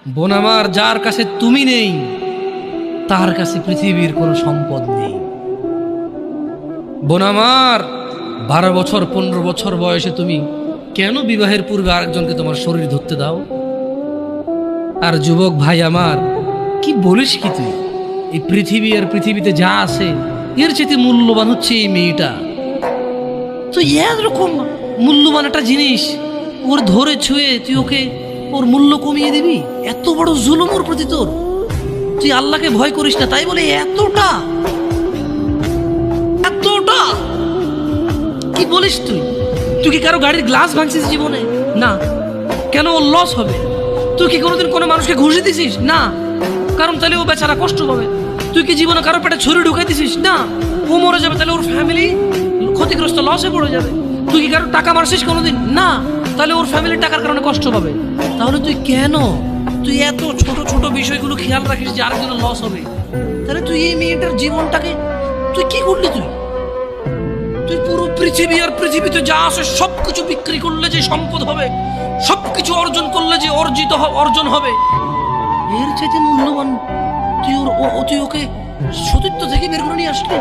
বোন আমার, যার কাছে তুমি নেই তার কাছে পৃথিবীর কোনো সম্পদ নেই। বোন আমার, 12 বছর 15 বছর বয়সে তুমি কেন বিবাহের পূর্বে আরেকজনকে তোমার শরীর ধরতে দাও? আর যুবক ভাই আমার, কি বলিস কি তুই? এই পৃথিবী আর পৃথিবীতে যা আছে এর চেয়ে মূল্যবান হচ্ছে এই মেয়েটা। তো এরকম মূল্যবান একটা জিনিস ওর ধরে ছুঁয়ে তুই ওকে ওর মূল্য কমিয়ে দিবি? এত বড় জুলুম ওর প্রতি তোর! তুই আল্লাহকে ভয় করিস না তাই বলে এতটা এতটা কি বলিস তুই? তুই কি কারো গাড়ির গ্লাস ভাঙছিস জীবনে? না। কেন? ওর লস হবে। তুই কি কোনোদিন কোনো মানুষকে ঘুষি দিছিস? না। কারণ তাহলে ও বেচারা কষ্ট পাবে। তুই কি জীবনে কারো পেটে ছুরি ঢুকাই দিছিস? না। ও মরে যাবে, তাহলে ওর ফ্যামিলি ক্ষতিগ্রস্ত, লসে পড়ে যাবে। তুই কি কারো টাকা মারছিস কোনোদিন? না। তাহলে ওর ফ্যামিলির টাকার কারণে কষ্ট পাবে। তাহলে তুই এত ছোট ছোট বিষয়গুলো খেয়াল রাখিস যে আরেকজনের লস হবে? তাহলে তুই এই মেয়েটার জীবনটাকে তুই কি করলি? তুই পুরো পৃথিবী আর পৃথিবীতে যা আছে সবকিছু বিক্রি করলে যে সম্পদ হবে, সবকিছু অর্জন করলে যে অর্জন হবে, এর চাইতে মূল্যবান তুই ওকে সতীত্ব থেকে বের করে নিয়ে আসলি।